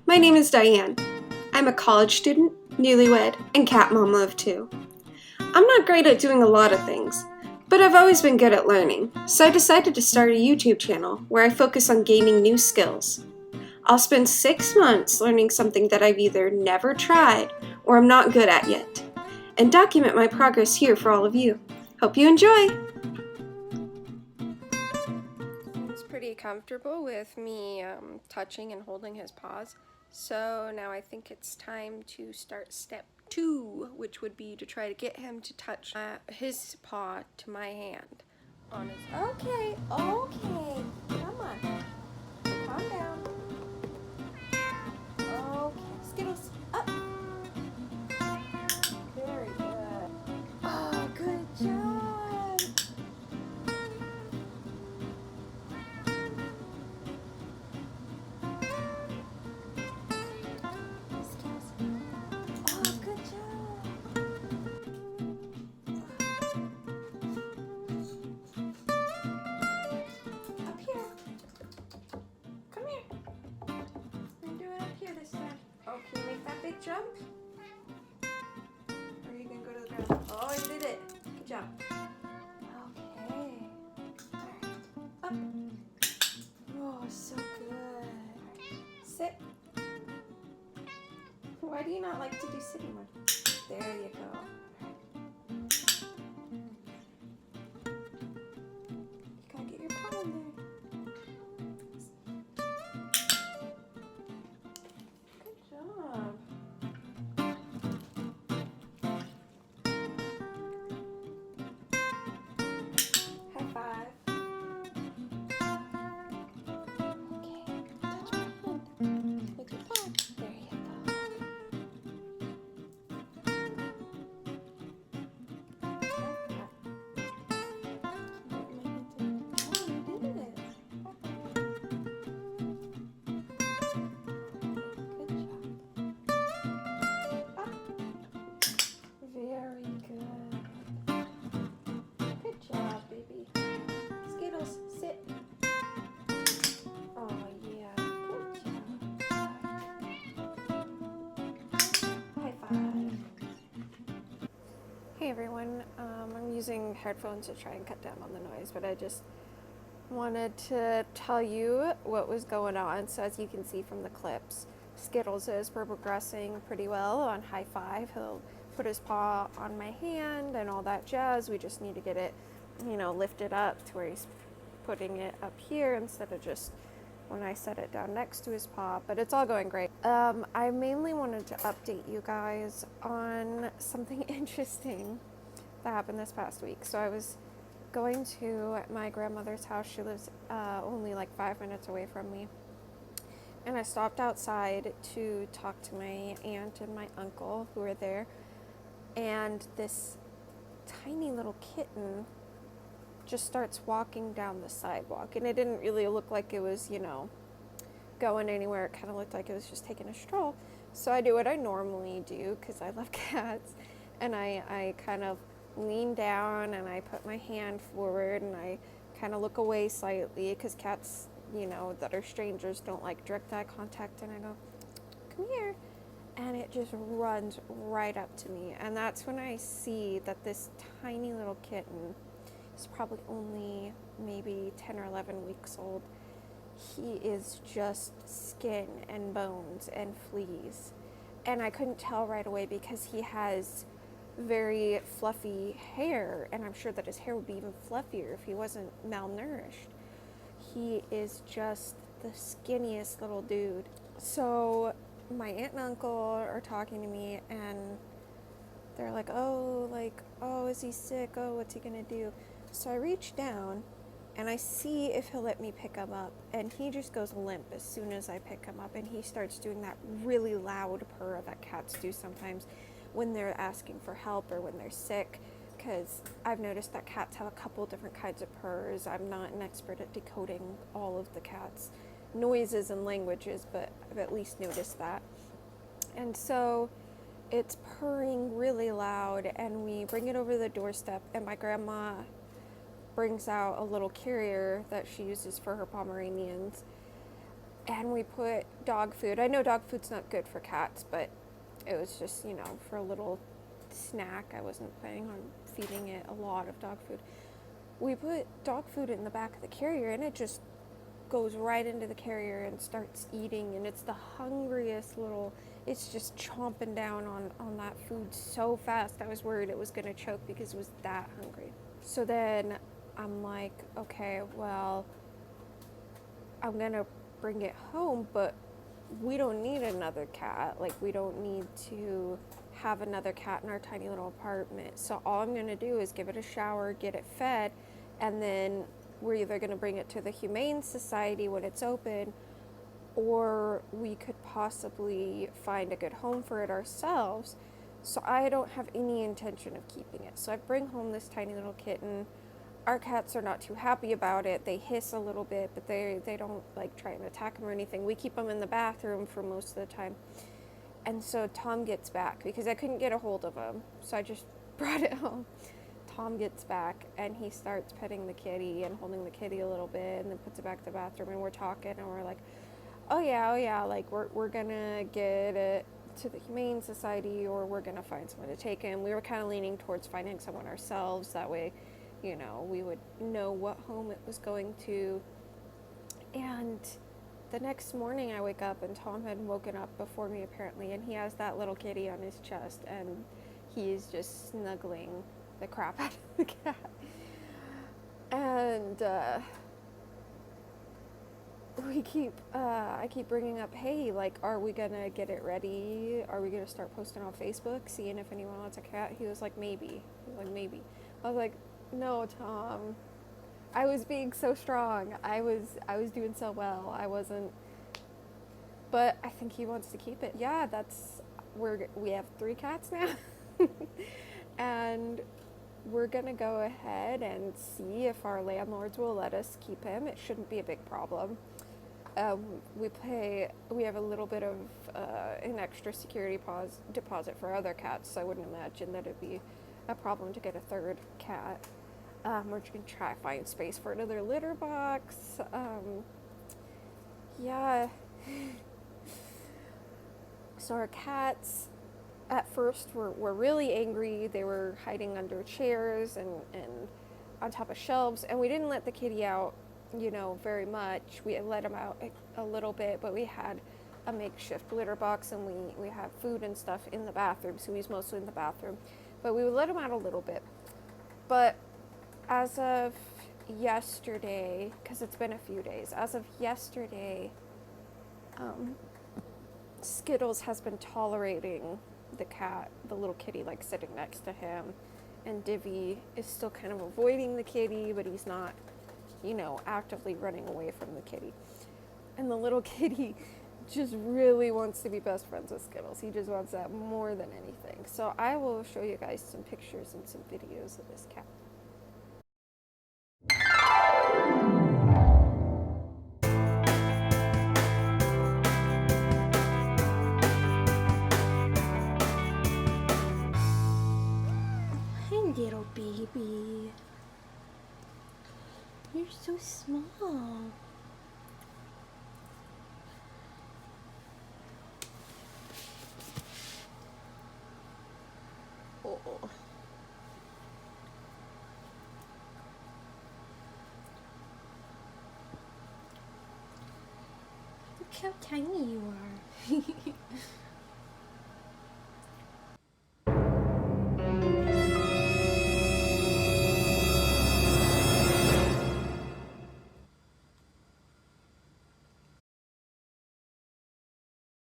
My name is Diane. I'm a college student, newlywed, and cat mama of two. I'm not great at doing a lot of things, but I've always been good at learning, so I decided to start a YouTube channel where I focus on gaining new skills. I'll spend 6 months learning something that I've either never tried or am not good at yet, and document my progress here for all of you. Hope you enjoy! He's pretty comfortable with me touching and holding his paws. So now I think it's time to start step 2, which would be to try to get him to touch his paw to my hand. On his. Okay, come on, calm down. Okay, Skittles, up. Very good. Oh, good job. Skittles. Oh, good job. Up here. Come here. I'm doing up here this time. Oh, can you make that big jump? Or are you gonna go to the ground? Oh, you did it. Good job. Okay. Alright. Up. Oh, so good. Sit. Why do you not like to do sitting one? There you go. You gotta get your paw in there. Good job. High five. Okay, touch my hand with your paw. There you go. Very good. Good job, baby. Skittles, sit. Oh, yeah. Good job. High five. Hey, everyone. I'm using headphones to try and cut down on the noise, but I just wanted to tell you what was going on. So as you can see from the clips, Skittles is progressing pretty well on Hi-5. He'll put his paw on my hand and all that jazz. We just need to get it, lifted up to where he's putting it up here instead of just when I set it down next to his paw, but it's all going great. I mainly wanted to update you guys on something interesting that happened this past week. So I was going to my grandmother's house. She lives only like 5 minutes away from me. And I stopped outside to talk to my aunt and my uncle who were there. And this tiny little kitten just starts walking down the sidewalk. And it didn't really look like it was, going anywhere. It kind of looked like it was just taking a stroll. So I do what I normally do because I love cats. And I kind of lean down and I put my hand forward and I kind of look away slightly because cats, that are strangers don't like direct eye contact, and I go, come here, and it just runs right up to me. And that's when I see that this tiny little kitten is probably only maybe 10 or 11 weeks old. He is just skin and bones and fleas, and I couldn't tell right away because he has very fluffy hair, and I'm sure that his hair would be even fluffier if he wasn't malnourished. He is just the skinniest little dude. So my aunt and uncle are talking to me, and they're like, oh, is he sick? Oh, what's he gonna do? So I reach down and I see if he'll let me pick him up, and he just goes limp as soon as I pick him up, and he starts doing that really loud purr that cats do sometimes when they're asking for help or when they're sick, because I've noticed that cats have a couple different kinds of purrs. I'm not an expert at decoding all of the cats' noises and languages, but I've at least noticed that. And so it's purring really loud, and we bring it over the doorstep, and my grandma brings out a little carrier that she uses for her Pomeranians, and we put dog food. I know dog food's not good for cats, but it was just, you know, for a little snack. I wasn't planning on feeding it a lot of dog food. We put dog food in the back of the carrier, and it just goes right into the carrier and starts eating, and it's the hungriest little, it's just chomping down on that food so fast. I was worried it was going to choke because it was that hungry. So then I'm like, okay, well, I'm going to bring it home, but we don't need another cat. Like, we don't need to have another cat in our tiny little apartment. So all I'm going to do is give it a shower, get it fed, and then we're either going to bring it to the Humane Society when it's open, or we could possibly find a good home for it ourselves. So I don't have any intention of keeping it. So I bring home this tiny little kitten. Our cats are not too happy about it. They hiss a little bit, but they don't like try and attack him or anything. We keep him in the bathroom for most of the time. And so Tom gets back because I couldn't get a hold of him. So I just brought it home. Tom gets back and he starts petting the kitty and holding the kitty a little bit, and then puts it back in the bathroom, and we're talking and we're like, oh yeah, like we're gonna get it to the Humane Society, or we're gonna find someone to take him. We were kind of leaning towards finding someone ourselves. That way, you know, we would know what home it was going to. And the next morning I wake up and Tom had woken up before me apparently, and he has that little kitty on his chest, and he is just snuggling the crap out of the cat. And I keep bringing up, hey, like, are we gonna get it ready? Are we gonna start posting on Facebook, seeing if anyone wants a cat? He was like, maybe. I was like, no, Tom. I was being so strong. I was doing so well. I wasn't. But I think he wants to keep it. Yeah, we have 3 cats now. And we're gonna go ahead and see if our landlords will let us keep him. It shouldn't be a big problem. We have a little bit of an extra security deposit for other cats, so I wouldn't imagine that it'd be a problem to get a 3rd cat. We're just gonna try to find space for another litter box. Yeah. So our cats at first were really angry. They were hiding under chairs and on top of shelves, and we didn't let the kitty out, you know, very much. We let him out a little bit, but we had a makeshift litter box, and we have food and stuff in the bathroom, so he's mostly in the bathroom. But we would let him out a little bit. But as of yesterday, because it's been a few days, as of yesterday, Skittles has been tolerating the cat, the little kitty, like sitting next to him, and Divvy is still kind of avoiding the kitty, but he's not, you know, actively running away from the kitty. And the little kitty just really wants to be best friends with Skittles. He just wants that more than anything. So I will show you guys some pictures and some videos of this cat. Hi, little baby. You're so small. Oh. Look how tiny you are.